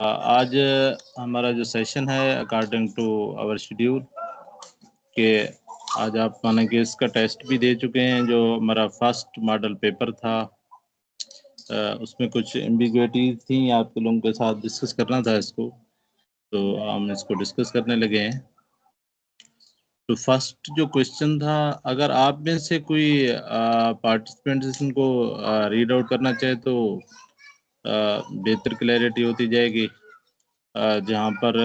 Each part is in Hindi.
आज हमारा जो सेशन है अकॉर्डिंग टू आवर शेड्यूल के आज आप माने कि इसका टेस्ट भी दे चुके हैं। जो हमारा फर्स्ट मॉडल पेपर था उसमें कुछ एम्बिग्युइटी थी, आप लोगों के साथ डिस्कस करना था इसको, तो हम इसको डिस्कस करने लगे हैं। तो फर्स्ट जो क्वेश्चन था, अगर आप में से कोई पार्टिसिपेंट इनको रीड आउट करना चाहे तो बेहतर क्लैरिटी होती जाएगी। जहाँ पर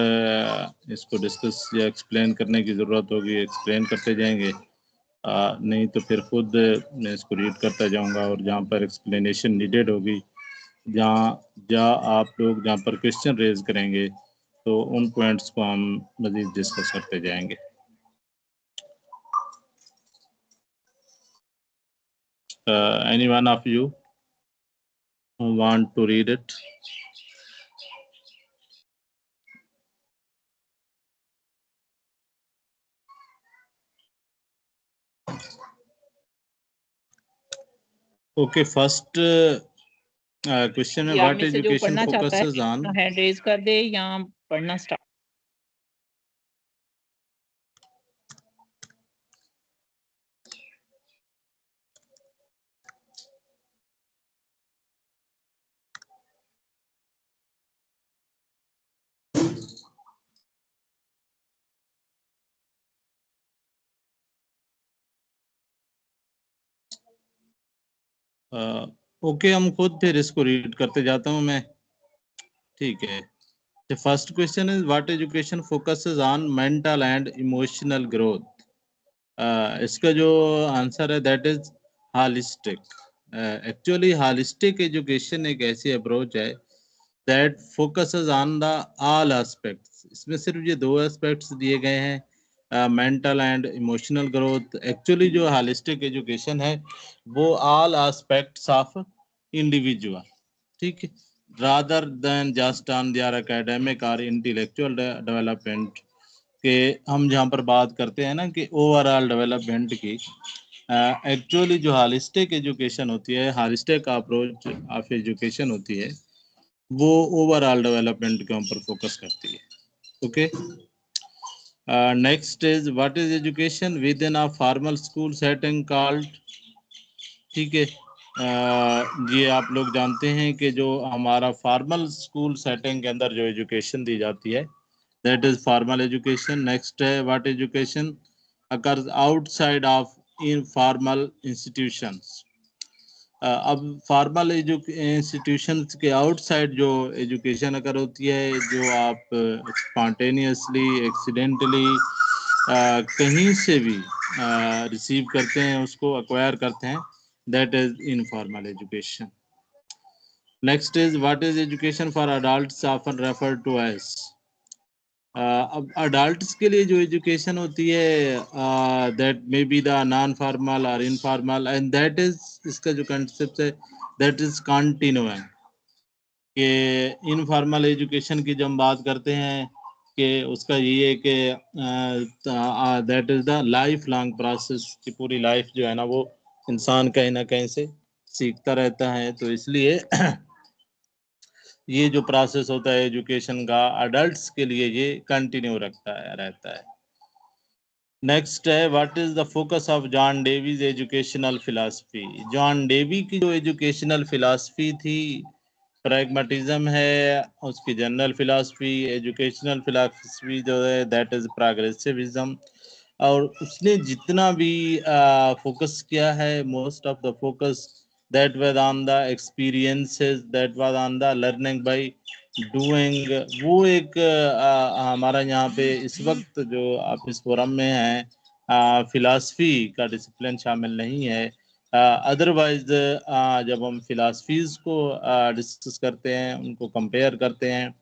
इसको डिस्कस या एक्सप्लेन करने की ज़रूरत होगी एक्सप्लेन करते जाएंगे, नहीं तो फिर खुद मैं इसको रीड करता जाऊंगा और जहाँ पर एक्सप्लेनेशन नीडेड होगी, जहाँ आप लोग जहाँ पर क्वेश्चन रेज करेंगे तो उन पॉइंट्स को हम मज़ीद डिस्कस करते जाएंगे। Any one of you want to read it? Okay, first question है, आप व्हाट में से जो एजुकेशन पढ़ना चाहता है फोकसेस ऑन? हैंड रेज कर दे या पढ़ना स्टार्ट। ओके, हम खुद फिर इसको रीड करते जाता हूँ मैं, ठीक है। The first question is what education focuses on mental and emotional growth. इसका जो आंसर है that is holistic. Actually holistic education एक ऐसी अप्रोच है that focuses on the all aspects. इसमें सिर्फ ये दो एस्पेक्ट्स दिए गए हैं, mental and emotional growth. Actually जो holistic education है वो all aspects of individual, ठीक है, rather than just on their academic or intellectual development। के हम जहाँ पर बात करते हैं ना कि ओवरऑल डेवलपमेंट की, एक्चुअली जो हालिस्टिक एजुकेशन होती है, हालिस्टिक अप्रोच ऑफ एजुकेशन होती है, वो ओवरऑल डेवलपमेंट के ऊपर फोकस करती है। Okay, next is what is education with in a formal school setting called, ठीक है। ये आप लोग जानते हैं कि जो हमारा फॉर्मल स्कूल सेटिंग के अंदर जो एजुकेशन दी जाती है that is formal education. Next है what education occurs outside of informal institutions. अब फॉर्मल इंस्टीट्यूशंस के आउटसाइड जो एजुकेशन अगर होती है, जो आप स्पॉन्टेनियसली एक्सीडेंटली कहीं से भी रिसीव करते हैं, उसको अक्वायर करते हैं, that is informal education. Next is what is education for adults often referred to as. अब adults के लिए जो education होती है that may be the non-formal or informal, and that is इसका जो concept है that is continuum। कि इनफॉर्मल एजुकेशन की जब हम बात करते हैं कि उसका ये है कि that is the life long process, की पूरी लाइफ जो है ना वो इंसान कहीं ना कहीं से सीखता रहता है, तो इसलिए ये जो प्रोसेस होता है एजुकेशन का अडल्ट्स के लिए ये कंटिन्यू रहता है। नेक्स्ट है what is the focus of John Dewey's educational philosophy. John Dewey की जो एजुकेशनल फिलॉसफी थी प्रैग्मेटिज्म है, उसकी जनरल फिलॉसफी एजुकेशनल फिलॉसफी जो है दैट इज प्रोग्रेसिविज्म। और उसने जितना भी फोकस किया है, most of the focus that was on the experiences, that was on the learning by doing. वो एक हमारा यहाँ पे इस वक्त जो आप इस फोरम में हैं फिलॉसफी का डिसिप्लिन शामिल नहीं है। अदरवाइज जब हम फिलासफीज को डिस्कस करते हैं, उनको कंपेयर करते हैं,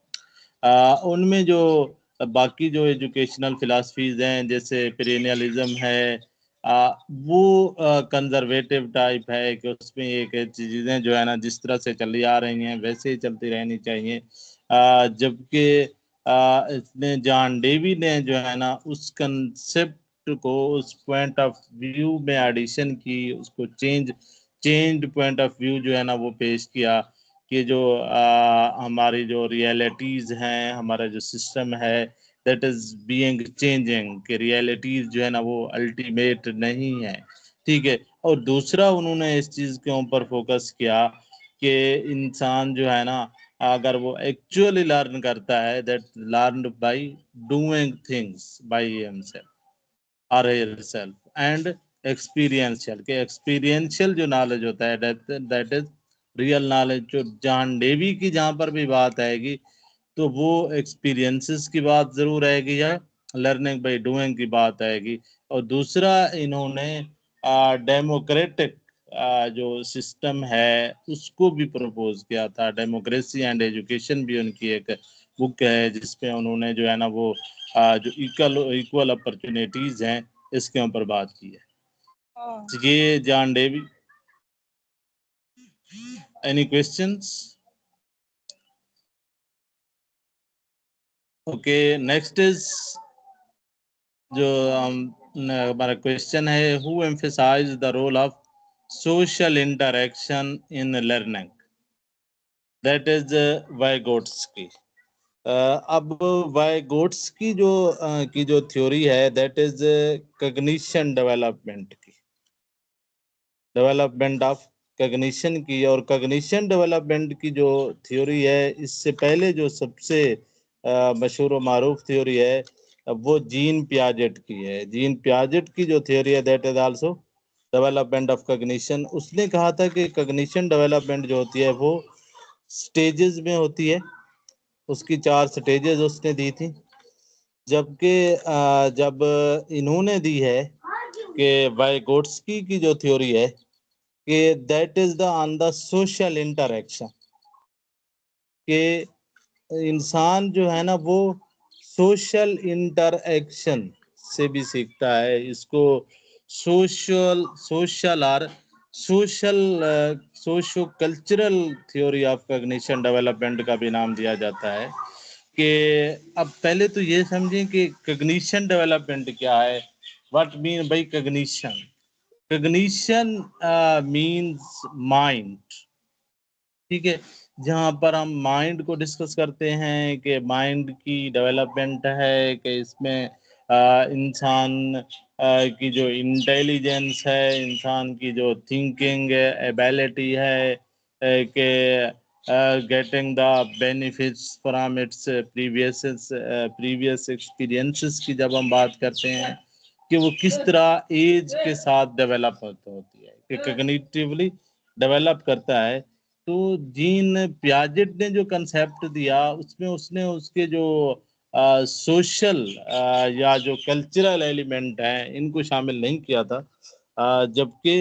उनमें जो बाकी जो एजुकेशनल फिलासफीज हैं जैसे पेरेनियलिज्म है, वो कंजर्वेटिव टाइप है कि उसमें एक चीज़ें जो है ना जिस तरह से चली आ रही हैं वैसे ही चलती रहनी चाहिए। जबकि इसने जॉन डेवी ने जो है ना उस कंसेप्ट को उस पॉइंट ऑफ व्यू में एडिशन की, उसको चेंज पॉइंट ऑफ व्यू जो है ना वो पेश किया ये जो हमारी जो रियलिटीज हैं, हमारा जो सिस्टम है, दैट इज बीइंग चेंजिंग, कि रियलिटीज जो है ना वो अल्टीमेट नहीं है, ठीक है। और दूसरा उन्होंने इस चीज के ऊपर फोकस किया कि इंसान जो है ना, अगर वो एक्चुअली लर्न करता है, that learn by doing things by himself और हिमसेल्फ, एंड एक्सपीरियंशियल, के एक्सपीरियंशियल जो नॉलेज होता है, दैट इज रियल नॉलेज। जो जॉन डेवी की जहां पर भी बात आएगी तो वो एक्सपीरियंसेस की बात जरूर आएगी या लर्निंग बाय डूइंग की बात आएगी। और दूसरा इन्होंने डेमोक्रेटिक जो सिस्टम है उसको भी प्रपोज किया था। डेमोक्रेसी एंड एजुकेशन भी उनकी एक बुक है जिसपे उन्होंने जो है ना वो जो इक्वल इक्वल अपॉर्चुनिटीज हैं इसके ऊपर बात की है। ये John Dewey. Any questions? Okay, next is जो हमारा क्वेश्चन है, who emphasise the role of social interaction in learning, that is Vygotsky. अब वाइगोट्स्की की जो थ्योरी है, दैट इज कग्निशन डेवलपमेंट की, डेवलपमेंट ऑफ कग्निशन की। और कग्निशन डेवलपमेंट की जो थ्योरी है, इससे पहले जो सबसे मशहूर व मारूफ थ्योरी है वो जीन पियाजेट की है। जीन पियाजेट की जो थ्योरी है, that is also development of cognition. उसने कहा था कि कग्निशन डेवलपमेंट जो होती है वो स्टेजेस में होती है, उसकी 4 स्टेजेस उसने दी थी। जबकि जब इन्होंने दी है कि वाइगोट्स्की की जो थ्योरी है कि that is the on the social interaction, कि इंसान जो है ना वो सोशल इंटरेक्शन से भी सीखता है। इसको सोशल सोशल और social socio cultural theory of cognition development का भी नाम दिया जाता है। कि अब पहले तो ये समझें कि कग्निशन डेवलपमेंट क्या है, what mean by cognition. Cognition means mind, ठीक है। जहाँ पर हम माइंड को डिस्कस करते हैं कि माइंड की डेवलपमेंट है, कि इसमें इंसान की जो इंटेलिजेंस है, इंसान की जो थिंकिंग एबिलिटी है, कि getting the benefits from its previous experiences की जब हम बात करते हैं कि वो किस तरह एज के साथ डेवलप होती है, कि कग्निटिवली डेवलप करता है। तो जीन पियाजेट ने जो कंसेप्ट दिया उसमें उसने उसके जो सोशल या जो कल्चरल एलिमेंट हैं इनको शामिल नहीं किया था। जबकि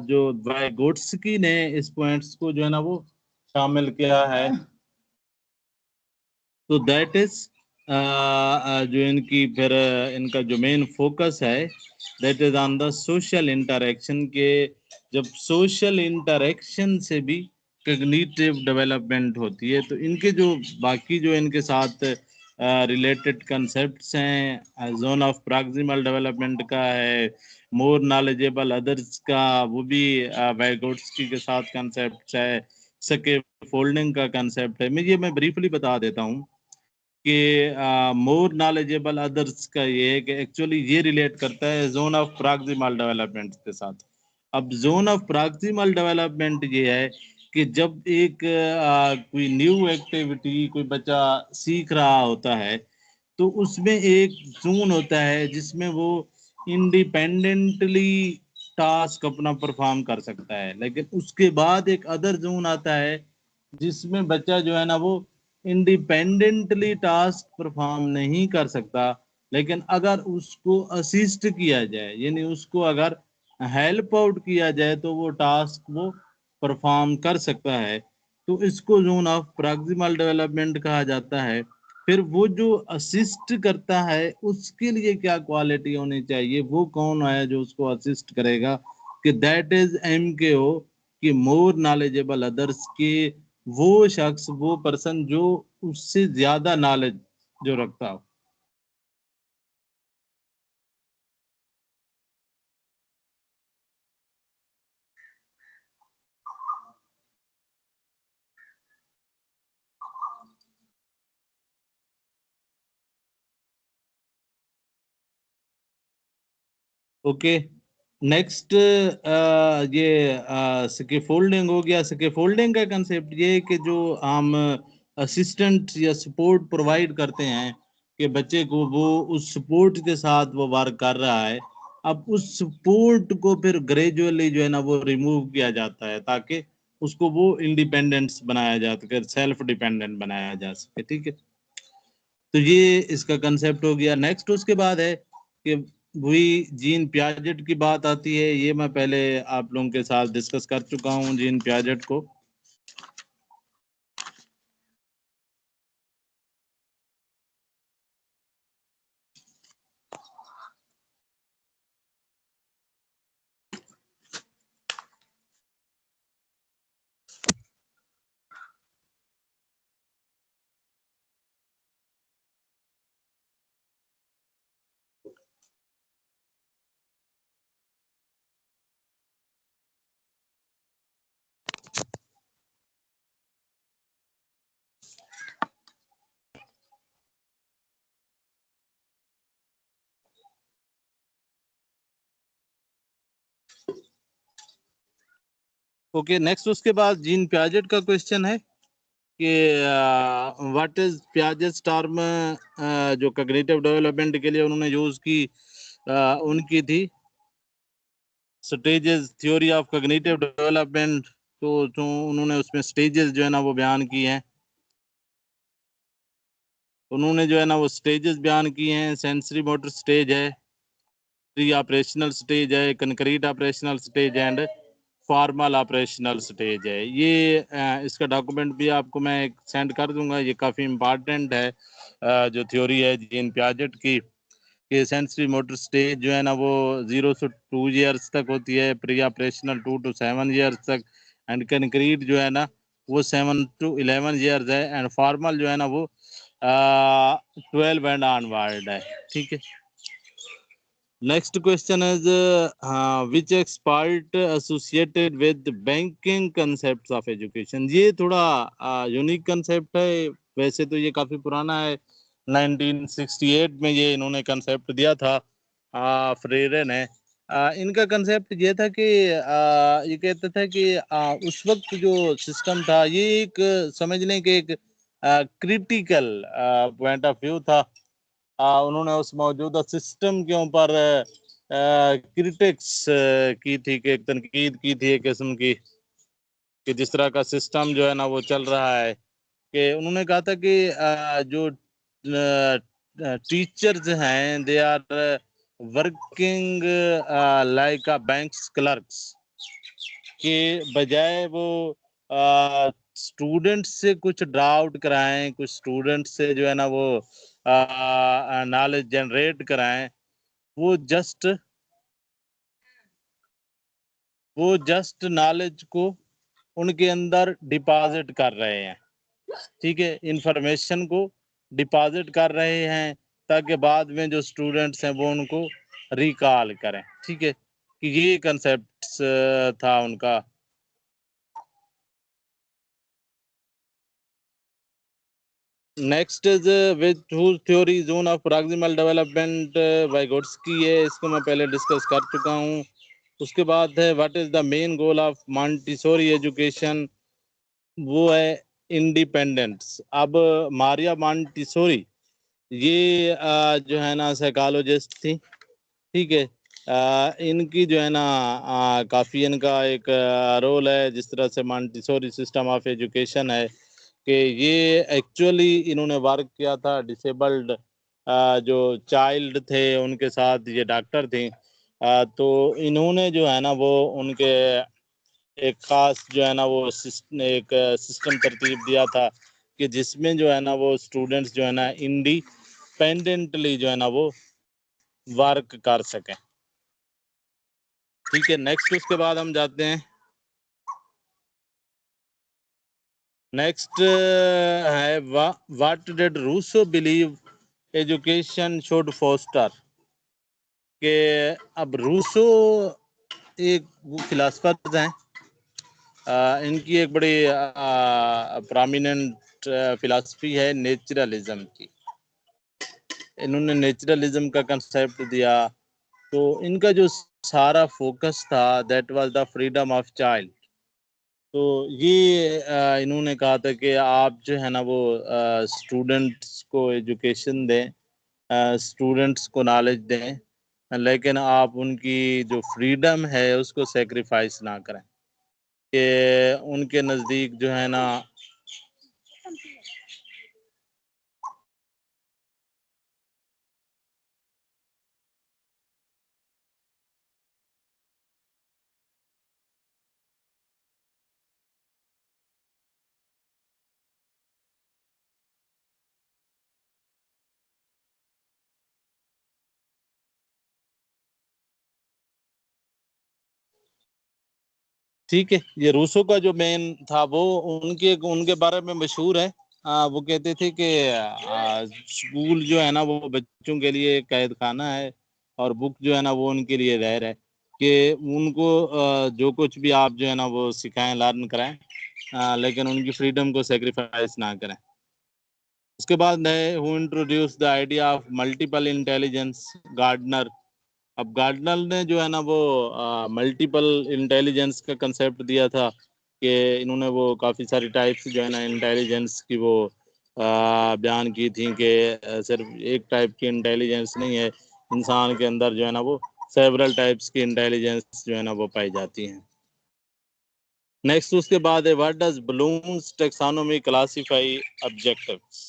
जो वाइगोट्स्की ने इस पॉइंट्स को जो है ना वो शामिल किया है। तो दैट इज जो इनकी फिर इनका जो मेन फोकस है, that is on the social interaction, के जब सोशल इंटरेक्शन से भी कग्निटिव डेवलपमेंट होती है। तो इनके जो बाकी जो इनके साथ रिलेटेड कंसेप्ट्स हैं, जोन ऑफ प्रॉक्सिमल डेवलपमेंट का है, मोर नॉलेजेबल अदर्स का, वो भी वाइगोट्स्की के साथ कंसेप्ट है। सके फोल्डिंग का कंसेप्ट है। मैं ब्रीफली बता देता हूँ कि मोर नॉलेजेबल अदर्स का ये है कि एक्चुअली ये रिलेट करता है जोन ऑफ प्रॉक्सिमल डेवलपमेंट के साथ। अब जोन ऑफ प्रॉक्सिमल डेवलपमेंट ये है कि जब एक कोई न्यू एक्टिविटी कोई बच्चा सीख रहा होता है तो उसमें एक जोन होता है जिसमें वो इंडिपेंडेंटली टास्क अपना परफॉर्म कर सकता है। लेकिन उसके बाद एक अदर जोन आता है जिसमें बच्चा जो है ना वो इंडिपेंडेंटली टास्क परफॉर्म नहीं कर सकता। लेकिन अगर उसको असिस्ट किया जाए, यानी उसको अगर हेल्प आउट किया जाए, तो वो टास्क वो परफॉर्म कर सकता है। तो इसको जोन ऑफ प्रॉक्सिमल डेवलपमेंट कहा जाता है। फिर वो जो असिस्ट करता है उसके लिए क्या क्वालिटी होनी चाहिए, वो कौन है जो उसको असिस्ट करेगा, कि दैट इज MKO, कि मोर नॉलेजेबल अदर्स, के वो शख्स वो पर्सन जो उससे ज्यादा नॉलेज जो रखता हो। ओके, नेक्स्ट ये स्कैफोल्डिंग हो गया। स्कैफोल्डिंग का कंसेप्ट ये है कि जो हम असिस्टेंट या सपोर्ट प्रोवाइड करते हैं कि बच्चे को वो उस सपोर्ट के साथ वो वर्क कर रहा है, अब उस सपोर्ट को फिर ग्रेजुअली जो है ना वो रिमूव किया जाता है ताकि उसको वो इंडिपेंडेंस बनाया जा सके, सेल्फ डिपेंडेंट बनाया जा सके। ठीक है, तो ये इसका कंसेप्ट हो गया। नेक्स्ट उसके बाद है कि वही जीन पियाजेट की बात आती है। ये मैं पहले आप लोगों के साथ डिस्कस कर चुका हूँ जीन पियाजेट को। ओके, नेक्स्ट उसके बाद जीन पियाजेट का क्वेश्चन है कि व्हाट इज पियाजेट टर्म जो कॉग्निटिव डेवलपमेंट के लिए उन्होंने यूज की, उनकी थी stages, theory of cognitive development. तो जो उन्होंने उसमें स्टेजेस जो है ना वो बयान की हैं, उन्होंने जो है ना वो स्टेजेस बयान किए हैं। सेंसरी मोटर स्टेज है, प्री ऑपरेशनल स्टेज है, concrete operational stage and formal operational stage है। ये इसका डॉक्यूमेंट भी आपको मैं सेंड कर दूंगा। ये काफ़ी इम्पॉर्टेंट है जो थ्योरी है जीन पियाजेट की, कि सेंसरी मोटर स्टेज जो है ना वो 0 से 2 ईयर्स तक होती है, प्री ऑपरेशनल 2 to 7 ईयर्स तक, एंड कंक्रीट जो है ना वो 7 to 11 ईयर्स है, एंड फॉर्मल जो है ना वो 12 एंड ऑनवर्ड है। ठीक है, next question is which expert associated with banking concepts of education. ये थोड़ा यूनिक कंसेप्ट है, वैसे तो ये काफ़ी पुराना है। 1968 में ये इन्होंने कंसेप्ट दिया था, फ्रेरे ने। इनका कंसेप्ट ये था कि ये कहते थे कि उस वक्त जो सिस्टम था ये एक समझ लें कि एक क्रिटिकल पॉइंट ऑफ व्यू था। उन्होंने उस मौजूदा सिस्टम के ऊपर क्रिटिक्स की थी, कि एक तनकीद की थी एक किस्म की, कि जिस तरह का सिस्टम जो है ना वो चल रहा है। कि उन्होंने कहा था कि जो टीचर्स हैं they are working like a banks clerks, के बजाय वो स्टूडेंट से कुछ डाउट कराएं, कुछ स्टूडेंट से जो है ना वो नॉलेज जनरेट कराएं, वो जस्ट नॉलेज को उनके अंदर डिपॉजिट कर रहे हैं। ठीक है, इंफॉर्मेशन को डिपॉजिट कर रहे हैं ताकि बाद में जो स्टूडेंट्स हैं वो उनको रिकॉल करें। ठीक है, कि ये कंसेप्ट था उनका। Next is which whose theory zone of proximal development Vygotsky है, इसको मैं पहले डिस्कस कर चुका हूँ। उसके बाद है what is the main goal of Montessori education, वो है इंडिपेंडेंस। अब मारिया मॉन्टेसोरी ये जो है ना साइकोलॉजिस्ट थी। ठीक है, इनकी जो है ना काफ़ी इनका एक रोल है, जिस तरह से मॉन्टेसोरी सिस्टम ऑफ एजुकेशन है कि ये एक्चुअली इन्होंने वर्क किया था डिसेबल्ड जो चाइल्ड थे उनके साथ, ये डॉक्टर थे। तो इन्होंने जो है ना वो उनके एक खास जो है ना वो एक सिस्टम तरतीब दिया था कि जिसमें जो है ना वो स्टूडेंट्स जो है ना इंडिपेंडेंटली जो है ना वो वर्क कर सकें। ठीक है, नेक्स्ट उसके बाद हम जाते हैं। नेक्स्ट है what did Rousseau believe education should foster, के अब रूसो एक फिलासफर हैं। इनकी एक बड़ी प्रोमिनेंट फिलासफी है नेचुरलिज्म की। इन्होंने नेचुरलिज्म का कंसेप्ट दिया तो इनका जो सारा फोकस था that was the freedom of child. तो ये इन्होंने कहा था कि आप जो है ना वो स्टूडेंट्स को एजुकेशन दें, स्टूडेंट्स को नॉलेज दें, लेकिन आप उनकी जो फ्रीडम है उसको सेक्रीफाइस ना करें, कि उनके नज़दीक जो है ना ठीक है। ये रूसो का जो मेन था वो उनके उनके बारे में मशहूर है। वो कहते थे कि स्कूल जो है ना वो बच्चों के लिए कैद खाना है और बुक जो है ना वो उनके लिए रहर है, कि उनको जो कुछ भी आप जो है ना वो सिखाएं, लर्न कराएं, लेकिन उनकी फ्रीडम को सेक्रीफाइस ना करें। उसके बाद है who introduce the idea of multiple intelligence, Gardner. अब गार्डनर ने जो है ना वो मल्टीपल इंटेलिजेंस का कंसेप्ट दिया था, कि इन्होंने वो काफ़ी सारी टाइप्स जो है ना इंटेलिजेंस की वो बयान की थी, कि सिर्फ एक टाइप की इंटेलिजेंस नहीं है, इंसान के अंदर जो है ना वो सेवरल टाइप्स की इंटेलिजेंस जो है ना वो पाई जाती हैं। नेक्स्ट उसके बाद है what does Bloom's taxonomy classify objectives,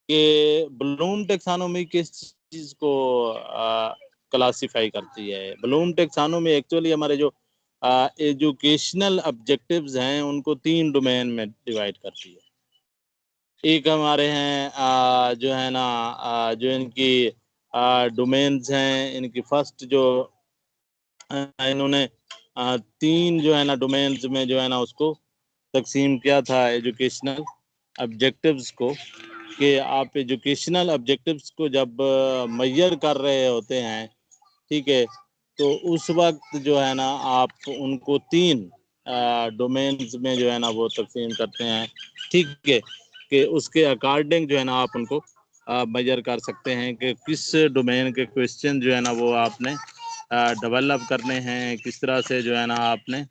कि ब्लूम टेक्सोनोमी किस चीज को क्लासिफाई करती है। ब्लूम टेक्सोनोमी एक्चुअली हमारे जो एजुकेशनल ऑब्जेक्टिव्स हैं उनको 3 डोमेन में डिवाइड करती है। एक हमारे हैं जो है ना जो इनकी डोमेन्स हैं, इनकी फर्स्ट जो इन्होंने 3 जो है ना डोमेन्स में जो है ना उसको तकसीम किया था एजुकेशनल ऑब्जेक्टिव्स को, कि आप एजुकेशनल ऑब्जेक्टिव्स को जब मेजर कर रहे होते हैं, ठीक है, तो उस वक्त जो है ना आप उनको 3 डोमेन्स में जो है ना वो तकसीम करते हैं, ठीक है, कि उसके अकॉर्डिंग जो है ना आप उनको मेजर कर सकते हैं कि किस डोमेन के क्वेश्चन जो है ना वो आपने डेवलप करने हैं, किस तरह से जो है ना आपने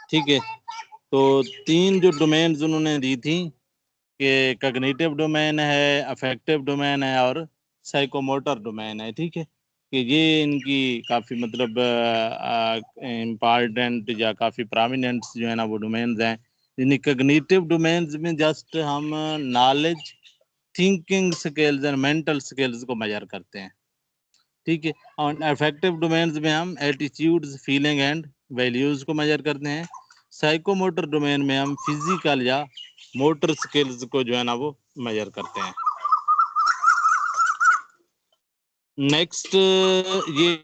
ठीक है। तो 3 जो डोमेन्स उन्होंने दी थी, कि कॉग्निटिव डोमेन है, अफेक्टिव डोमेन है और साइकोमोटर डोमेन है, ठीक है, कि ये इनकी काफ़ी मतलब इम्पॉर्टेंट या काफ़ी प्रोमिनेंट जो है ना वो डोमेन्स हैं। इन कॉग्निटिव डोमेन्स में जस्ट हम knowledge, thinking skills and mental skills को मेजर करते हैं, ठीक है, और अफेक्टिव डोमेन्स में हम एटीट्यूड्स, फीलिंग एंड वैल्यूज को मेजर करते हैं। साइकोमोटर डोमेन में हम फिजिकल या मोटर स्किल्स को जो है ना वो मेजर करते हैं। नेक्स्ट ये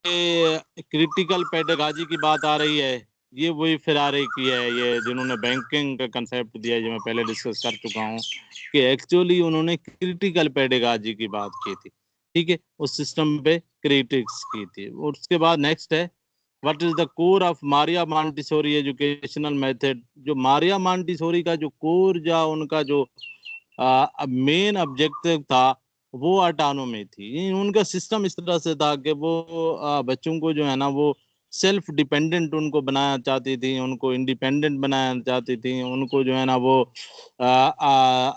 क्रिटिकल पेडागॉजी की बात आ रही है, ये वही फिरारे की है, ये जिन्होंने बैंकिंग का कंसेप्ट दिया, जो मैं पहले डिस्कस कर चुका हूँ, कि एक्चुअली उन्होंने क्रिटिकल पेडागॉजी की बात की थी, ठीक है, उस सिस्टम पे क्रिटिक्स की थी। और उसके बाद नेक्स्ट है what is the core of Maria Montessori educational method. जो मारिया मॉन्टेसोरी का जो कोर या उनका जो मेन ऑब्जेक्टिव था वो ऑटोनॉमी थी। उनका सिस्टम इस तरह से था कि वो बच्चों को जो है ना वो सेल्फ डिपेंडेंट उनको बनाना चाहती थी, उनको इंडिपेंडेंट बनाना चाहती थी, उनको जो है ना वो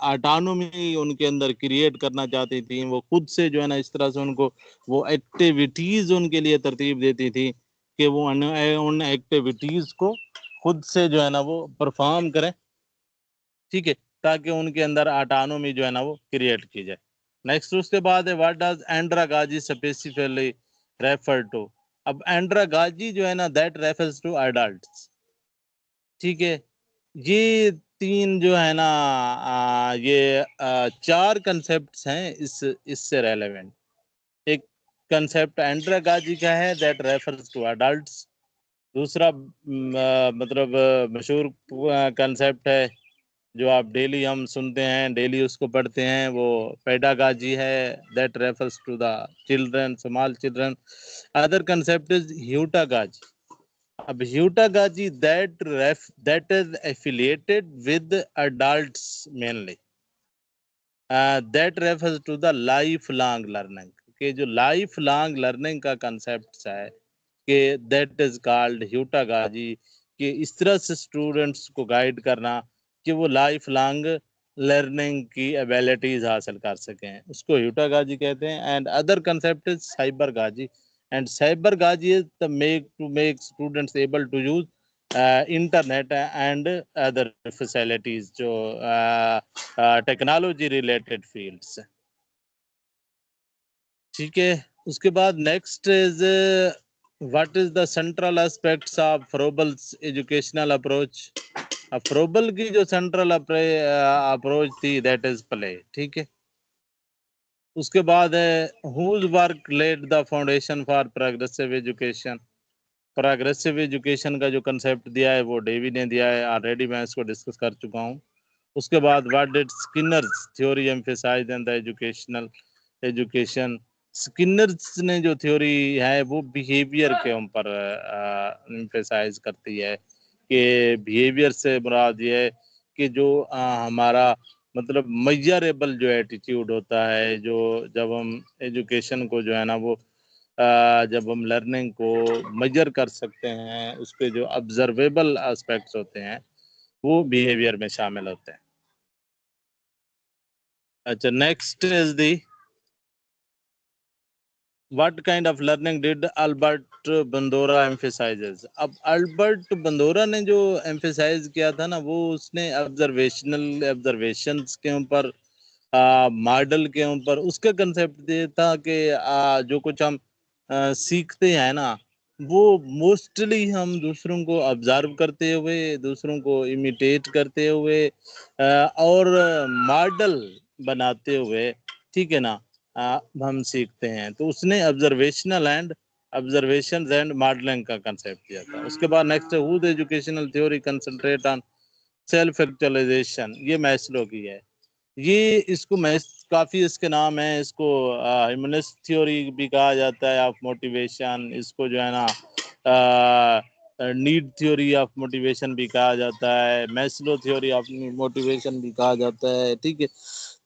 ऑटोनॉमी उनके अंदर क्रिएट करना चाहती थी। वो खुद से जो है ना इस तरह से उनको वो एक्टिविटीज उनके लिए तरतीब देती थी कि वो उन एक्टिविटीज को खुद से जो है ना वो परफॉर्म करें, ठीक है, ताकि उनके अंदर ऑटोनॉमी जो है ना वो क्रिएट की जाए। नेक्स्ट उसके बाद है what does andragogy specifically refer to. अब एंड्रागाजी जो है ना दैट रेफर्स टू एडल्ट्स, ठीक है। ये 3 जो है ना ये 4 कंसेप्ट्स हैं इस इससे रेलेवेंट। एक कंसेप्ट एंड्रागाजी का है दैट रेफर्स टू एडल्ट्स। दूसरा मतलब मशहूर कंसेप्ट है जो आप डेली हम सुनते हैं, डेली उसको पढ़ते हैं, वो पेडागाजी है that refers to the children, small children. Other concept is heutagogy. अब heutagogy that is affiliated with adults mainly, that refers to the life long learning, कि जो लाइफ लॉन्ग लर्निंग का कंसेप्ट है कि दैट इज कॉल्ड ह्यूटागाजी, कि इस तरह से स्टूडेंट्स को गाइड करना कि वो लाइफ लॉन्ग लर्निंग की एबिलिटीज हासिल कर सकें, उसको ह्यूटागाजी कहते हैं। And other concept is cybergogy, and cybergogy is the make students able to use internet and other facilities, जो टेक्नोलॉजी रिलेटेड फील्ड्स। ठीक है, उसके बाद next is what is the central aspects of Froebel's educational approach. Froebel की जो सेंट्रल अप्रोच थी दैट इज प्ले। ठीक है, उसके बाद है whose work led the foundation for progressive education. Progressive education का जो कंसेप्ट दिया है वो डेवी ने दिया है, ऑलरेडी मैं इसको डिस्कस कर चुका हूँ। उसके बाद what did Skinner's theory emphasize in the education. Skinner's ने जो थ्योरी है वो बिहेवियर के ऊपर एम्फेसाइज करती है, कि बिहेवियर से मुराद ये है कि जो हमारा मतलब मेजरेबल जो एटीट्यूड होता है, जो जब हम एजुकेशन को जो है ना वो जब हम लर्निंग को मेजर कर सकते हैं, उसके जो ऑब्जर्वेबल एस्पेक्ट्स होते हैं वो बिहेवियर में शामिल होते हैं। अच्छा, next is the what kind of learning did Albert Bandura emphasises. अब अल्बर्ट बंदोरा ने जो एम्फेसाइज किया था ना, वो उसने ऑब्जर्वेशंस के ऊपर, मॉडल के ऊपर उसका कंसेप्ट ये था कि जो कुछ हम सीखते हैं ना, वो मोस्टली हम दूसरों को ऑब्जर्व करते हुए, दूसरों को इमिटेट करते हुए और मॉडल बनाते हुए, ठीक है ना, हम सीखते हैं। तो उसने ऑब्जर्वेशंस एंड मॉडलिंग का कंसेप्ट दिया था। उसके बाद नेक्स्ट है whose educational theory concentrate on self actualization. ये मैस्लो की है। ये इसको मैस काफी इसके नाम है, इसको ह्यूमनिस्ट थ्योरी भी कहा जाता है ऑफ मोटिवेशन, इसको जो है ना नीड थ्योरी ऑफ मोटिवेशन भी कहा जाता है, मैस्लो थ्योरी ऑफ मोटिवेशन भी कहा जाता है। ठीक है,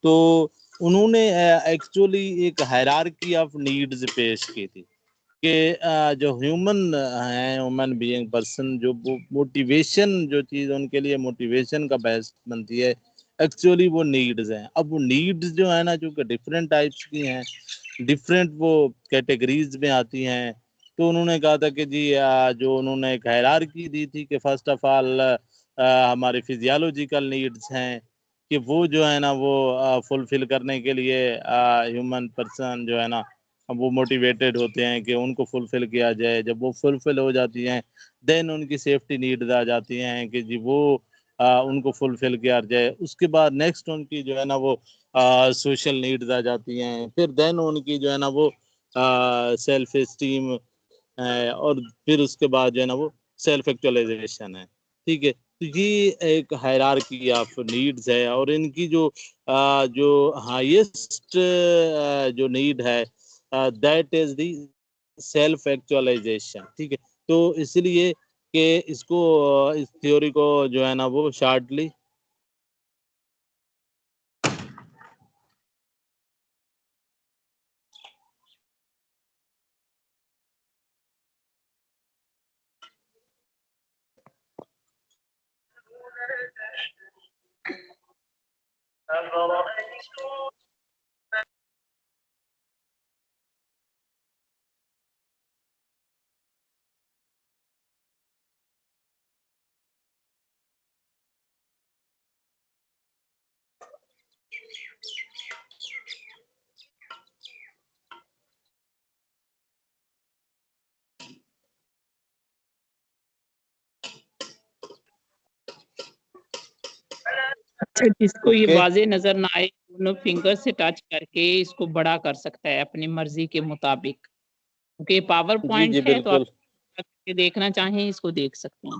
तो उन्होंने एक्चुअली एक हायरार्की ऑफ नीड्स पेश की थी, कि जो ह्यूमन है, ह्यूमन बीइंग पर्सन, जो मोटिवेशन जो चीज़ उनके लिए मोटिवेशन का बेस्ट बनती है, एक्चुअली वो नीड्स हैं। अब वो नीड्स जो है ना, जो कि डिफरेंट टाइप्स की हैं, डिफरेंट वो कैटेगरीज में आती हैं। तो उन्होंने कहा था कि जी जो उन्होंने एक हायरार्की दी थी कि फर्स्ट ऑफ ऑल हमारे फिजियोलॉजिकल नीड्स हैं, कि वो जो है ना वो फुलफिल करने के लिए ह्यूमन पर्सन जो है ना वो मोटिवेटेड होते हैं कि उनको फुलफिल किया जाए। जब वो फुलफिल हो जाती हैं, देन उनकी सेफ्टी नीड्स आ जाती हैं कि जी वो उनको फुलफिल किया जाए। उसके बाद नेक्स्ट उनकी जो है ना वो सोशल नीड्स आ जाती हैं, फिर देन उनकी जो है ना वो सेल्फ एस्टीम है, और फिर उसके बाद जो है ना वो सेल्फ एक्चुअलाइजेशन है। ठीक है, तो ये एक हायरार्की ऑफ नीड्स है, और इनकी जो हाईएस्ट जो नीड है that is the self actualization. ठीक है, तो इसलिए कि इसको इस थ्योरी को जो है ना वो शार्टली अच्छा, जिसको ये ओके। वाज़ेह नज़र ना आए, दोनों फिंगर से टच करके इसको बड़ा कर सकता है अपनी मर्ज़ी के मुताबिक। क्योंकि पावर जी पॉइंट जी है, तो आप बिल्कुल। करके देखना चाहें, इसको देख सकते हैं।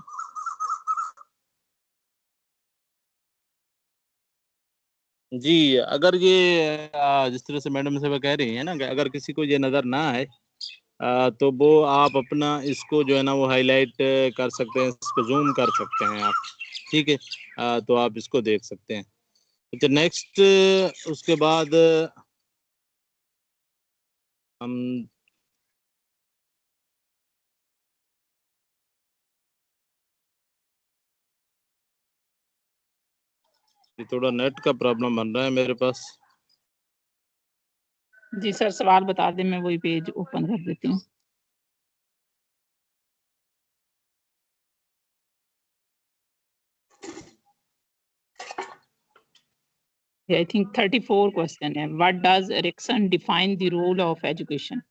जी, अगर ये जिस तरह से मैडम साहब कह रही हैं ना, कि अगर किसी को ये नज़र ना आए तो वो आप अपना इसको जो है ना वो हाईलाइट कर सकते हैं, इसको जूम कर सकते हैं आप। ठीक है, तो आप इसको देख सकते हैं। तो नेक्स्ट उसके बाद हम थोड़ा नेट का प्रॉब्लम बन रहा है मेरे पास। जी सर, सवाल बता दें, मैं वही पेज ओपन कर देती हूँ। आई थिंक 34 क्वेश्चन है। What does Erikson define the role of education?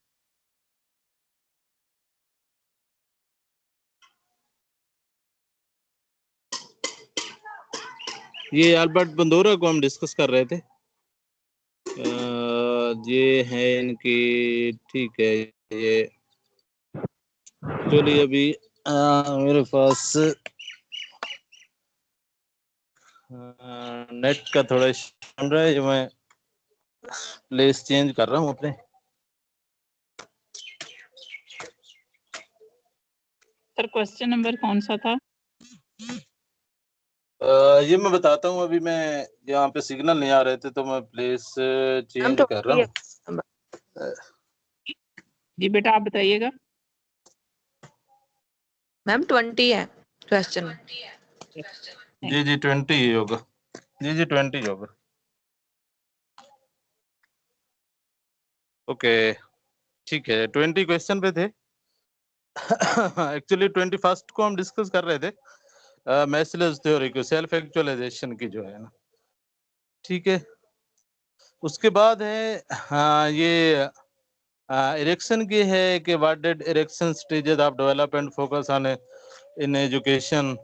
ये अल्बर्ट बंदोरा को हम डिस्कस कर रहे थे। ये है इनकी, ठीक है। ये एक्चुअली अभी मेरे पास नेट का थोड़ा इशू रहा है, जो मैं प्लेस चेंज कर रहा हूँ अपने। सर क्वेश्चन नंबर कौन सा था? ये मैं बताता हूँ, अभी मैं यहाँ पे सिग्नल नहीं आ रहे थे तो मैं प्लेस चेंज कर रहा हूँ। जी बेटा, आप बताइएगा। मैम 20 है क्वेश्चन। जी जी 20 ही होगा। जी जी 20 होगा। ओके ठीक है, 20 क्वेश्चन पे थे। एक्चुअली 21 को हम डिस्कस कर रहे थे मैस्लोज थ्योरी को, सेल्फ एक्चुअलाइजेशन की जो है ना, ठीक है। उसके बाद है ये इरेक्शन की है कि what did erection stages of development focus on in education.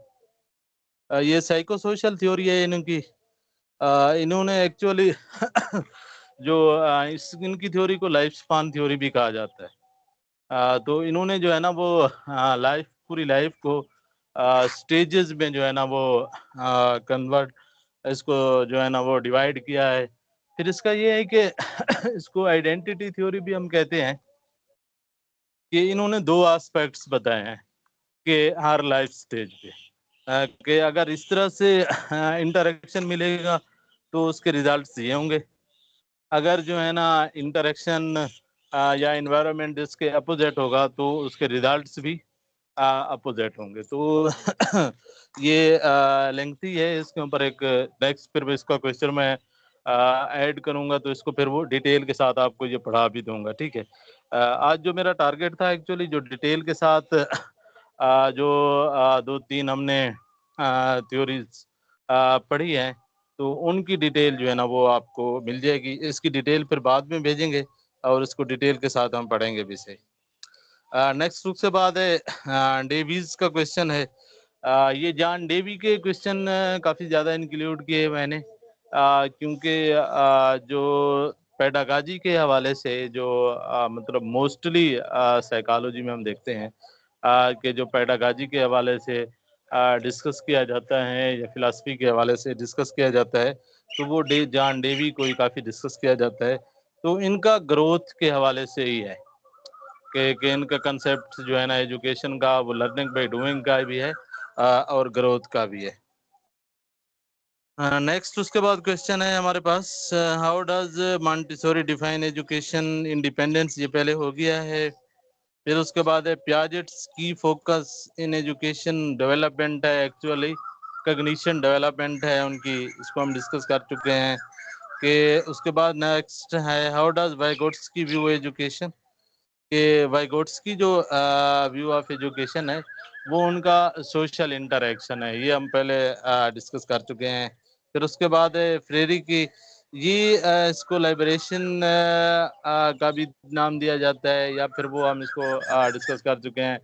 ये साइको सोशल थ्योरी है इनकी। इन्होंने एक्चुअली जो इनकी थ्योरी को लाइफ स्पान थ्योरी भी कहा जाता है। तो इन्होंने जो है ना वो लाइफ, पूरी लाइफ को स्टेजेस में जो है ना वो कन्वर्ट, इसको जो है ना वो डिवाइड किया है। फिर इसका ये है कि इसको आइडेंटिटी थ्योरी भी हम कहते हैं, कि इन्होंने दो एस्पेक्ट्स बताए हैं कि हर लाइफ स्टेज पे कि अगर इस तरह से इंटरेक्शन मिलेगा तो उसके रिजल्ट्स ये होंगे। अगर जो है ना इंटरेक्शन या एनवायरनमेंट इसके अपोजिट होगा तो उसके रिजल्ट्स भी अपोजिट होंगे। तो ये लेंथी है, इसके ऊपर एक नेक्स्ट फिर इसका क्वेश्चन मैं ऐड करूंगा तो इसको फिर वो डिटेल के साथ आपको ये पढ़ा भी दूंगा, ठीक है। आज जो मेरा टारगेट था एक्चुअली, जो डिटेल के साथ जो 2-3 हमने थ्योरीज पढ़ी है, तो उनकी डिटेल जो है ना वो आपको मिल जाएगी। इसकी डिटेल फिर बाद में भेजेंगे और इसको डिटेल के साथ हम पढ़ेंगे भी सही। नेक्स्ट उसके बाद है डेवीज का क्वेश्चन है। ये जॉन डेवी के क्वेश्चन काफ़ी ज़्यादा इंक्लूड किए मैंने, क्योंकि जो पेडागाजी के हवाले से जो मतलब मोस्टली साइकोलॉजी में हम देखते हैं कि जो पेडागाजी के हवाले से डिस्कस किया जाता है या फिलासफी के हवाले से डिस्कस किया जाता है, तो वो जॉन डेवी को ही काफ़ी डिस्कस किया जाता है। तो इनका ग्रोथ के हवाले से ही है कि इनका कंसेप्ट जो है ना एजुकेशन का, वो लर्निंग बाय डूइंग का भी है और ग्रोथ का भी है। नेक्स्ट उसके बाद क्वेश्चन है हमारे पास, how does Montessori define education independence, ये पहले हो गया है। फिर उसके बाद है पियाजेट्स की फोकस इन एजुकेशन डेवलपमेंट है, एक्चुअली कॉग्निशन डेवलपमेंट है उनकी, इसको हम डिस्कस कर चुके हैं। कि उसके बाद नेक्स्ट है हाउ डज वाइगोट्स्की व्यू एजुकेशन, कि वाइगोट्स्की जो व्यू ऑफ एजुकेशन है वो उनका सोशल इंटरेक्शन है, ये हम पहले डिस्कस कर चुके हैं। फिर उसके बाद है फ्रेरी की, ये इसको लाइब्रेशन का भी नाम दिया जाता है, या फिर वो हम इसको डिस्कस कर चुके हैं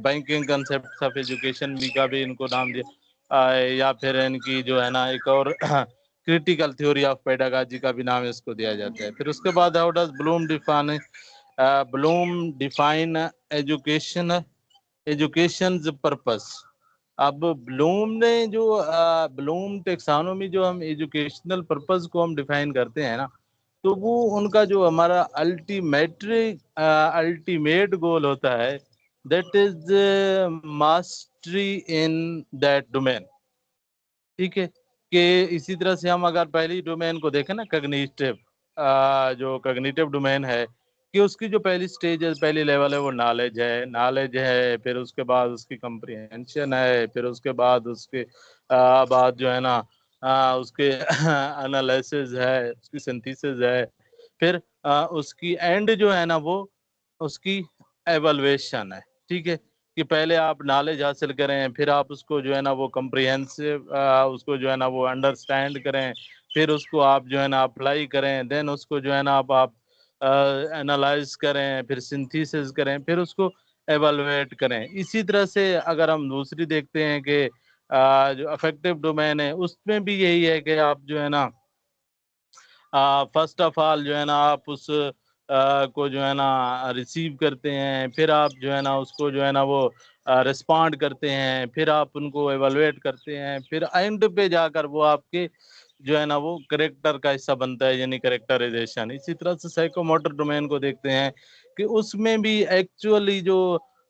बैंकिंग कंसेप्ट ऑफ एजुकेशन भी का भी इनको नाम दिया, या फिर इनकी जो है ना एक और क्रिटिकल थ्योरी ऑफ पेडागाजी का भी नाम इसको दिया जाता है। फिर उसके बाद how does Bloom define education purpose. अब ब्लूम ने जो ब्लूम टेक्सानोमी जो हम एजुकेशनल पर्पस को हम डिफाइन करते हैं ना, तो वो उनका जो हमारा अल्टीमेट गोल होता है, that is mastery in that domain, ठीक है। कि इसी तरह से हम अगर पहली डोमेन को देखें ना, कग्निटिव, जो कग्निटिव डोमेन है, कि उसकी जो पहली स्टेज है, पहली लेवल है, वो नॉलेज है, फिर उसके बाद उसकी कंप्रीहेंशन है, फिर उसके बाद उसके बाद जो है ना उसके एनालिसिस है, उसकी सिंथेसिस है, फिर उसकी एंड जो है ना वो उसकी एवल्युएशन है। ठीक है, कि पहले आप नॉलेज हासिल करें, फिर आप उसको जो है ना वो कम्प्रिहेंसिव उसको जो है ना वो अंडरस्टैंड करें, फिर उसको आप जो है ना अप्लाई करें, देन उसको जो है ना आप एनालाइज करें, फिर सिंथेसिस करें, फिर उसको एवलुएट करें। इसी तरह से अगर हम दूसरी देखते हैं कि जो अफेक्टिव डोमेन है, उसमें भी यही है कि आप जो है ना फर्स्ट ऑफ ऑल जो है ना आप उस को जो है ना रिसीव करते हैं, फिर आप जो है ना उसको जो है ना वो रिस्पॉन्ड करते हैं, फिर आप उनको एवलुएट करते हैं, फिर एंड पे जाकर वो आपके जो है ना वो करेक्टर का हिस्सा बनता है, यानी करेक्टराइजेशन। इसी तरह से साइकोमोटर डोमेन को देखते हैं कि उसमें भी एक्चुअली जो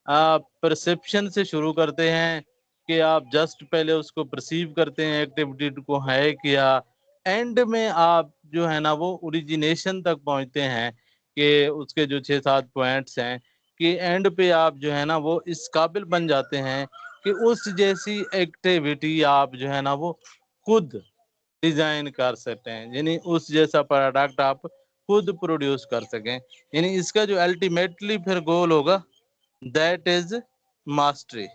परसेप्शन से शुरू करते हैं कि आप जस्ट पहले उसको परसीव करते हैं एक्टिविटी को है किया, एंड में आप जो है ना वो ओरिजिनेशन तक पहुंचते हैं कि उसके जो 6-7 पॉइंट्स हैं कि एंड पे आप जो है ना वो इस काबिल बन जाते हैं कि उस जैसी एक्टिविटी आप जो है ना वो खुद डिजाइन कर सकते हैं, यानी उस जैसा प्रोडक्ट आप खुद प्रोड्यूस कर सकें। यानी इसका जो अल्टीमेटली फिर गोल होगा, दैट इज मास्टरी।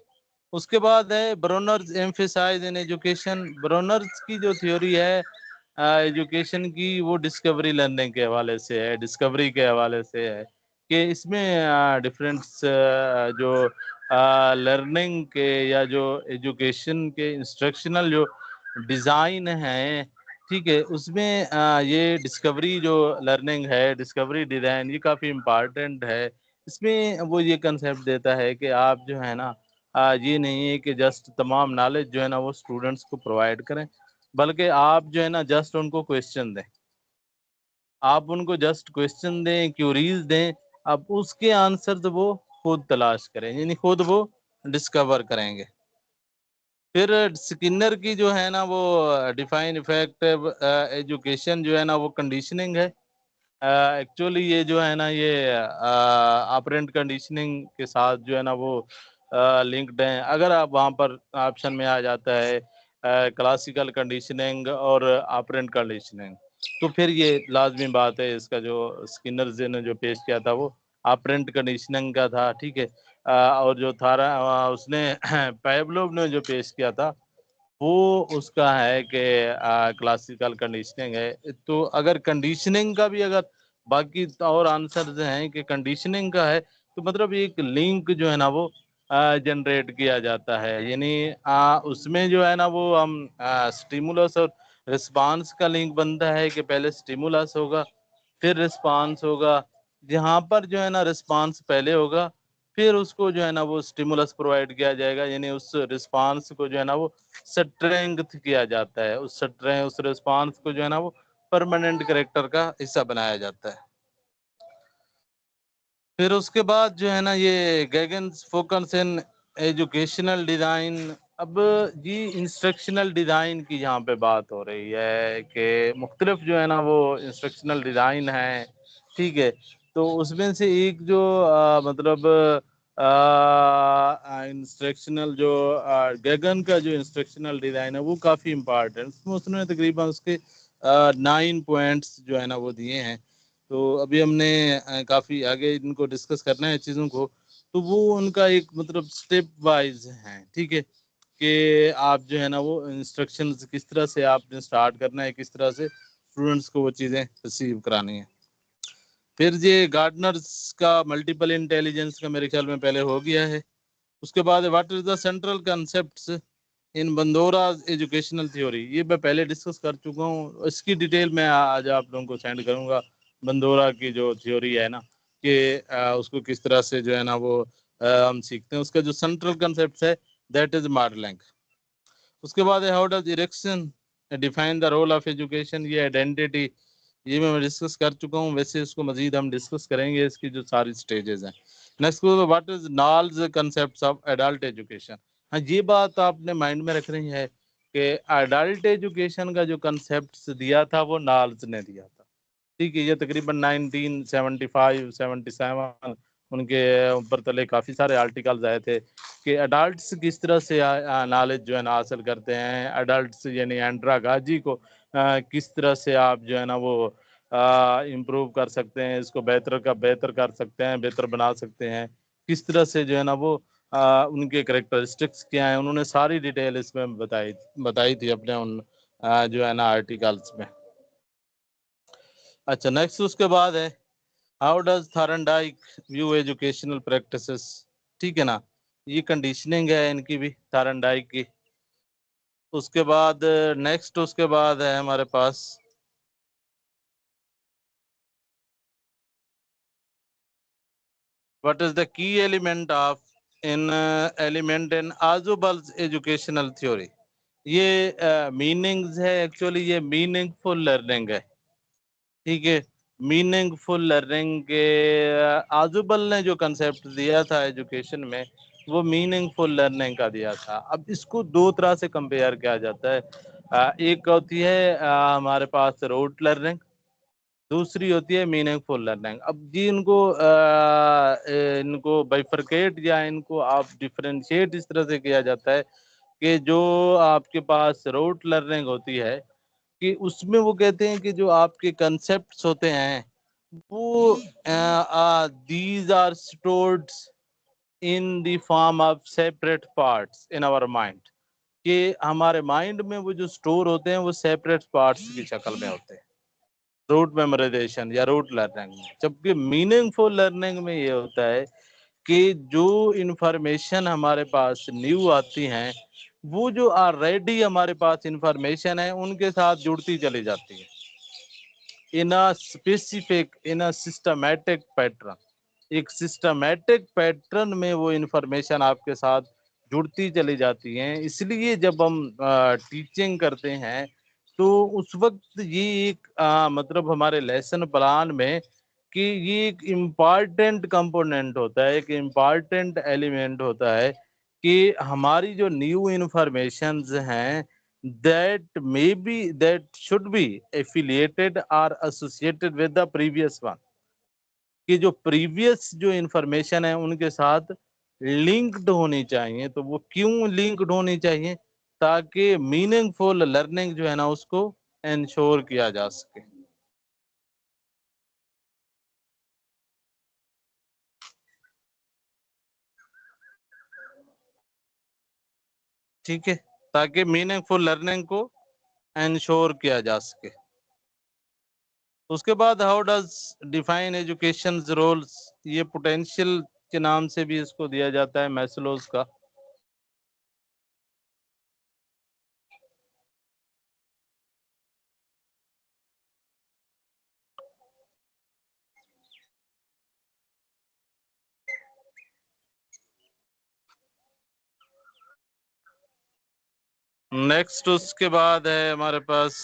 उसके बाद है ब्रोनर्स एम्फेसाइज इन एजुकेशन। ब्रोनर्स की जो थ्योरी है एजुकेशन की, वो डिस्कवरी लर्निंग के हवाले से है, डिस्कवरी के हवाले से है कि इसमें डिफरेंस जो लर्निंग के या जो एजुकेशन के इंस्ट्रक्शनल जो डिज़ाइन है, ठीक है, उसमें ये डिस्कवरी जो लर्निंग है, डिस्कवरी डिज़ाइन, ये काफ़ी इम्पॉर्टेंट है। इसमें वो ये कंसेप्ट देता है कि आप जो है ना ये नहीं है कि जस्ट तमाम नॉलेज जो है ना वो स्टूडेंट्स को प्रोवाइड करें, बल्कि आप जो है ना जस्ट उनको क्वेश्चन दें, आप उनको जस्ट क्वेश्चन दें, क्यूरीज दें, अब उसके आंसर वो खुद तलाश करें, यानी खुद वो डिस्कवर करेंगे। फिर स्किनर की जो है ना वो डिफाइन इफेक्टिव एजुकेशन जो है ना वो कंडीशनिंग है। एक्चुअली ये जो है ना ये ऑपरेंट कंडीशनिंग के साथ जो है ना वो लिंक्ड हैं। अगर आप वहाँ पर ऑप्शन में आ जाता है क्लासिकल कंडीशनिंग और ऑपरेंट कंडीशनिंग, तो फिर ये लाजमी बात है, इसका जो स्किनर ने जो पेश किया था वो ऑपरेंट कंडीशनिंग का था। ठीक है, और जो थारा उसने पैवलोव ने जो पेश किया था वो उसका है कि क्लासिकल कंडीशनिंग है। तो अगर कंडीशनिंग का भी अगर बाकी और आंसर हैं कि कंडीशनिंग का है, तो मतलब एक लिंक जो है ना वो जनरेट किया जाता है, यानी उसमें जो है ना वो हम स्टिमुलस और रिस्पांस का लिंक बनता है कि पहले स्टिमुलस होगा फिर रिस्पांस होगा। जहाँ पर जो है ना रिस्पांस पहले होगा, फिर उसको जो है ना वो स्टिमुलस प्रोवाइड किया जाएगा, यानी उस रिस्पांस को जो है ना वो स्ट्रेंथ किया जाता है, उस रिस्पांस को जो है ना वो परमानेंट करेक्टर का हिस्सा बनाया जाता है। फिर उसके बाद जो है ना ये गैगन्स फोकस इन एजुकेशनल डिज़ाइन। अब ये इंस्ट्रक्शनल डिज़ाइन की यहाँ पे बात हो रही है कि मुख्तलिफ जो है ना वो इंस्ट्रक्शनल डिज़ाइन है। ठीक है, तो उसमें से एक जो मतलब इंस्ट्रक्शनल जो गैगन का जो इंस्ट्रक्शनल डिज़ाइन है वो काफ़ी इम्पॉर्टेंट, उसमें तकरीबन उसके 9 पॉइंट्स जो है ना वो दिए हैं। तो अभी हमने काफ़ी आगे इनको डिस्कस करना है चीज़ों को, तो वो उनका एक मतलब स्टेप वाइज है। ठीक है, कि आप जो है ना वो इंस्ट्रक्शंस किस तरह से आपने स्टार्ट करना है, किस तरह से स्टूडेंट्स को वो चीज़ें रिसीव करानी है। फिर ये गार्डनर्स का मल्टीपल इंटेलिजेंस का मेरे ख्याल में पहले हो गया है। उसके बाद what is the central concepts in Bandura educational theory, ये मैं पहले डिस्कस कर चुका हूँ, इसकी डिटेल मैं आज आप लोगों को सेंड करूँगा। बंदोरा की जो थ्योरी है ना कि उसको किस तरह से जो है ना वो हम सीखते हैं, उसका जो सेंट्रल कॉन्सेप्ट है दैट इज मॉडलिंग। उसके बाद है how does Erikson define the role of education, ये आइडेंटिटी, ये मैं डिस्कस कर चुका हूँ, वैसे इसको मजीद हम डिस्कस करेंगे, इसकी जो सारी स्टेजेस हैं। Next what is Knowles concepts of adult education. हाँ, ये बात आपने माइंड में रख रही है कि अडल्ट एजुकेशन का जो कंसेप्ट दिया था वो नाल्स ने दिया था। ठीक है, ये तकरीबन 1975-77 उनके ऊपर तले काफ़ी सारे आर्टिकल्स आए थे कि अडल्ट्स किस तरह से नॉलेज जो है ना हासिल करते हैं। अडल्ट्स यानी एंड्रा गाजी को किस तरह से आप जो है ना वो इम्प्रूव कर सकते हैं, इसको बेहतर कर सकते हैं, बेहतर बना सकते हैं, किस तरह से जो है ना वो उनके करेक्टरिस्टिक्स क्या हैं, उन्होंने सारी डिटेल इसमें बताई थी अपने उन जो है ना आर्टिकल्स में। अच्छा, नेक्स्ट उसके बाद है how does Thorndike view educational practices. ठीक है ना, ये कंडीशनिंग है इनकी भी थॉरनडाइक की। उसके बाद नेक्स्ट उसके बाद है हमारे पास what is the key element of in Ausubel's educational theory. ये मीनिंग्स है, एक्चुअली ये मीनिंगफुल लर्निंग है। ठीक है, मीनिंगफुल लर्निंग के आजुबल ने जो कंसेप्ट दिया था एजुकेशन में वो मीनिंगफुल लर्निंग का दिया था। अब इसको दो तरह से कंपेयर किया जाता है। एक होती है हमारे पास रोट लर्निंग, दूसरी होती है मीनिंगफुल लर्निंग। अब जी इनको बाइफरकेट या इनको आप डिफरेंशिएट इस तरह से किया जाता है कि जो आपके पास रोट लर्निंग होती है कि उसमें वो कहते हैं कि जो आपके कंसेप्ट्स होते हैं वो these are stored in the form of separate parts in our mind, कि हमारे माइंड में वो जो स्टोर होते हैं वो सेपरेट पार्ट्स की शक्ल में होते हैं, रूट मेमोराइजेशन या रूट लर्निंग में। जबकि मीनिंगफुल लर्निंग में ये होता है कि जो इंफॉर्मेशन हमारे पास न्यू आती हैं वो जो ऑलरेडी हमारे पास इंफॉर्मेशन है उनके साथ जुड़ती चली जाती है in a specific in a systematic pattern. एक सिस्टमैटिक पैटर्न में वो इंफॉर्मेशन आपके साथ जुड़ती चली जाती हैं। इसलिए जब हम टीचिंग करते हैं तो उस वक्त ये एक मतलब हमारे लेसन प्लान में कि ये एक इम्पॉर्टेंट कंपोनेंट होता है, एक इम्पॉर्टेंट एलिमेंट होता है कि हमारी जो न्यू इंफॉर्मेशंस हैं that should be affiliated or associated with the previous one, कि जो प्रीवियस जो इंफॉर्मेशन है उनके साथ लिंक्ड होनी चाहिए। तो वो क्यों लिंक्ड होनी चाहिए? ताकि मीनिंगफुल लर्निंग जो है ना उसको इंश्योर किया जा सके। ठीक है, ताकि मीनिंगफुल लर्निंग को इंश्योर किया जा सके। उसके बाद how does define education roles, ये पोटेंशियल के नाम से भी इसको दिया जाता है मैस्लोज का। नेक्स्ट उसके बाद है हमारे पास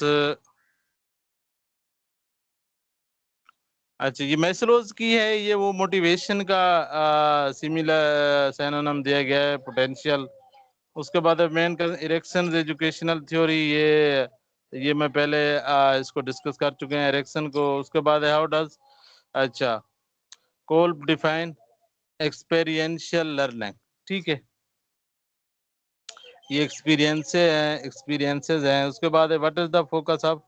अच्छा, ये मैस्लोज की है, ये वो मोटिवेशन का सिमिलर सिनोनिम दिया गया है पोटेंशियल। उसके बाद मेन इरेक्शन एजुकेशनल थ्योरी, ये मैं पहले इसको डिस्कस कर चुके हैं इरेक्शन को। उसके बाद हाउ डज अच्छा कोल्ब डिफाइन एक्सपीरियंशियल लर्निंग। ठीक है, ये एक्सपीरियंसेस हैं। उसके बाद what is the focus of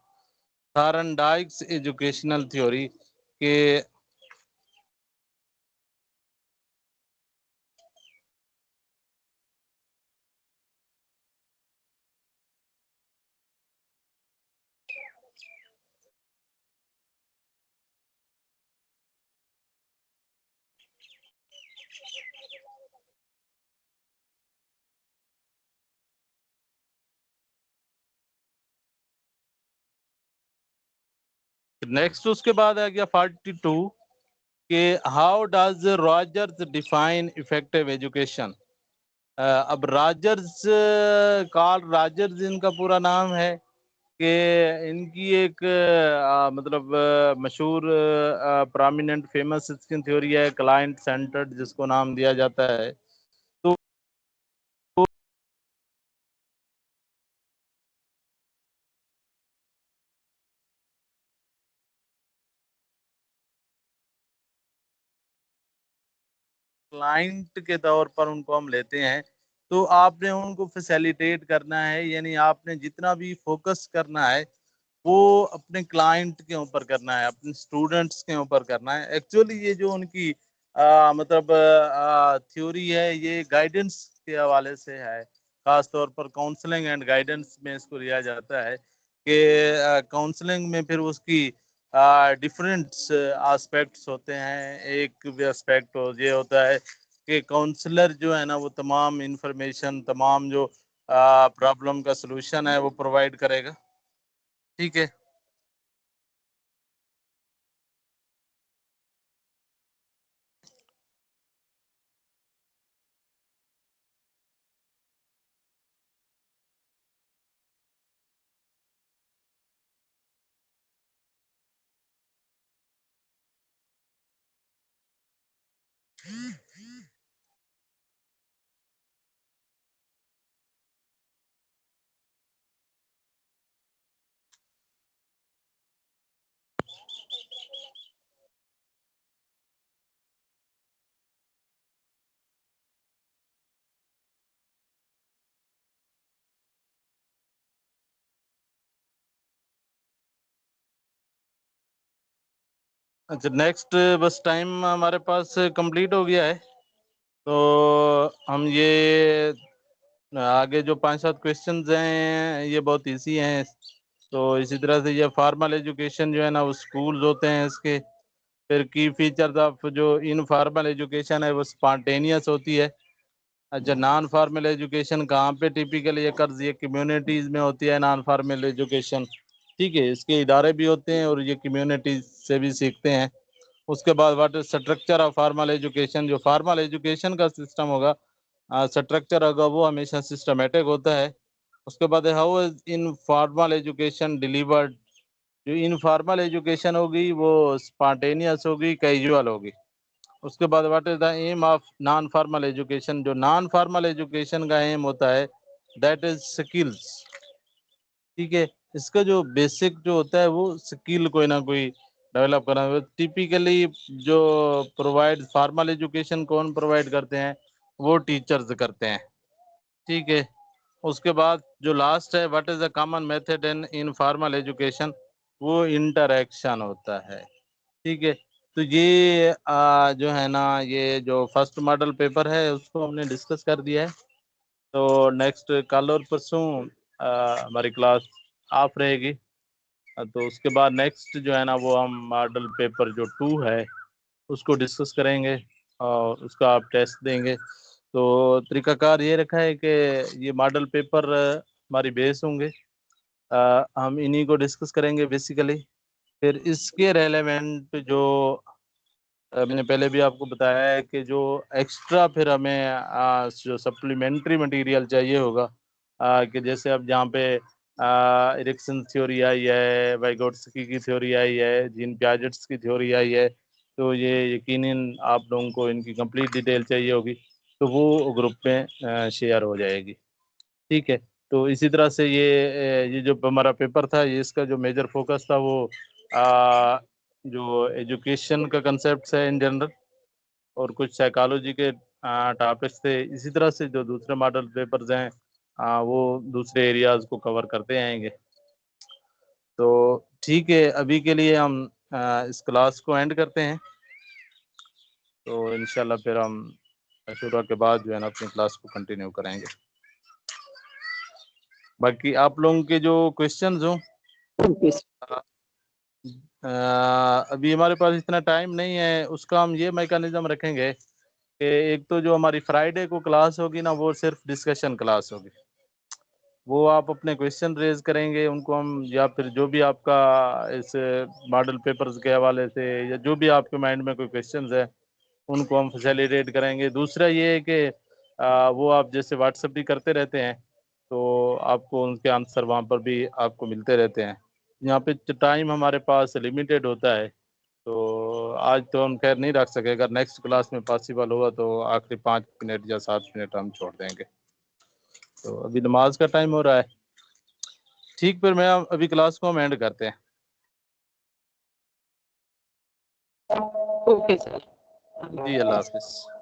Thorndike's educational theory के नेक्स्ट उसके बाद आ गया 42 कि how does Rogers define effective education. अब रॉजर्स, कार्ल रॉजर्स इनका पूरा नाम है कि इनकी एक मतलब मशहूर प्रोमिनेंट फेमस इसकी थ्योरी है क्लाइंट सेंटर्ड, जिसको नाम दिया जाता है। तो क्लाइंट के तौर पर उनको हम लेते हैं, तो आपने उनको फैसिलिटेट करना है, यानी आपने जितना भी फोकस करना है वो अपने क्लाइंट के ऊपर करना है, अपने स्टूडेंट्स के ऊपर करना है। एक्चुअली ये जो उनकी मतलब थ्योरी है, ये गाइडेंस के हवाले से है, खास तौर पर काउंसलिंग एंड गाइडेंस में इसको लिया जाता है कि काउंसलिंग में फिर उसकी डिफरेंट एस्पेक्ट्स होते हैं। एक एस्पेक्ट ये होता है कि काउंसलर जो है ना वो तमाम इंफॉर्मेशन, तमाम जो प्रॉब्लम का सलूशन है वो प्रोवाइड करेगा। ठीक है, अच्छा नेक्स्ट, बस टाइम हमारे पास कंप्लीट हो गया है, तो हम ये आगे जो 5-7 क्वेश्चंस हैं ये बहुत इजी हैं। तो इसी तरह से ये फॉर्मल एजुकेशन जो है ना वो स्कूल्स होते हैं इसके। फिर की फीचर्स ऑफ जो इनफॉर्मल एजुकेशन है वो स्पॉन्टेनियस होती है। अच्छा, नॉन फॉर्मल एजुकेशन कहाँ पे टिपिकली अकर्स, ये कम्युनिटीज में होती है नॉन फॉर्मल एजुकेशन। ठीक है, इसके इदारे भी होते हैं और ये कम्युनिटीज से भी सीखते हैं। उसके बाद what is structure of formal education, जो फॉर्मल एजुकेशन का सिस्टम होगा, स्ट्रक्चर होगा, वो हमेशा सिस्टमेटिक होता है। उसके बाद how is informal education delivered, जो इनफॉर्मल एजुकेशन होगी वो स्पॉन्टेनियस होगी, कैजुअल होगी। उसके बाद what is the aim of non formal education, जो नॉन फॉर्मल एजुकेशन का एम होता है दैट इज स्किल्स। ठीक है, इसका जो बेसिक जो होता है वो स्किल कोई ना कोई डेवलप करना। टिपिकली जो प्रोवाइड फॉर्मल एजुकेशन कौन प्रोवाइड करते हैं, वो टीचर्स करते हैं। ठीक है, उसके बाद जो लास्ट है what is the common method in informal education, वो इंटरेक्शन होता है। ठीक है, तो ये जो है ना ये जो फर्स्ट मॉडल पेपर है उसको हमने डिस्कस कर दिया है। तो नेक्स्ट कल और परसों हमारी क्लास ऑफ रहेगी। तो उसके बाद नेक्स्ट जो है ना वो हम मॉडल पेपर जो 2 है उसको डिस्कस करेंगे और उसका आप टेस्ट देंगे। तो तरीकाकार ये रखा है कि ये मॉडल पेपर हमारी बेस होंगे, हम इन्हीं को डिस्कस करेंगे बेसिकली। फिर इसके रेलेवेंट जो मैंने पहले भी आपको बताया है कि जो एक्स्ट्रा फिर हमें जो सप्लीमेंट्री मटेरियल चाहिए होगा, कि जैसे अब जहाँ पे इरिक्सन थ्योरी आई है, वाइगोट्स्की की थ्योरी आई है, जीन पियाजेट्स की थ्योरी आई है, तो ये यकीनन आप लोगों को इनकी कंप्लीट डिटेल चाहिए होगी, तो वो ग्रुप में शेयर हो जाएगी। ठीक है, तो इसी तरह से ये जो हमारा पेपर था, ये इसका जो मेजर फोकस था वो जो एजुकेशन का कंसेप्ट है इन जनरल, और कुछ साइकोलॉजी के टॉपिक्स थे। इसी तरह से जो दूसरे मॉडल पेपर्स हैं वो दूसरे एरियाज को कवर करते आएंगे। तो ठीक है, अभी के लिए हम इस क्लास को एंड करते हैं। तो इंशाल्लाह फिर हम अशूरा के बाद जो है ना अपनी क्लास को कंटिन्यू करेंगे। बाकी आप लोगों के जो क्वेश्चंस हों, अभी हमारे पास इतना टाइम नहीं है, उसका हम ये मैकेनिज्म रखेंगे कि एक तो जो हमारी फ्राइडे को क्लास होगी ना वो सिर्फ डिस्कशन क्लास होगी। वो आप अपने क्वेश्चन रेज करेंगे उनको हम, या फिर जो भी आपका इस मॉडल पेपर्स के हवाले से या जो भी आपके माइंड में कोई क्वेश्चंस है उनको हम फैसिलिटेट करेंगे। दूसरा ये है कि वो आप जैसे व्हाट्सएप भी करते रहते हैं तो आपको उनके आंसर वहाँ पर भी आपको मिलते रहते हैं। यहाँ पे टाइम हमारे पास लिमिटेड होता है, तो आज तो हम खैर नहीं रख सके, अगर नेक्स्ट क्लास में पॉसिबल होगा तो आखिरी 5 मिनट या 7 मिनट हम छोड़ देंगे। तो अभी नमाज का टाइम हो रहा है। ठीक, फिर मैं अभी क्लास को हम एंड करते हैं। Okay sir. जी, अल्लाह हाफिज।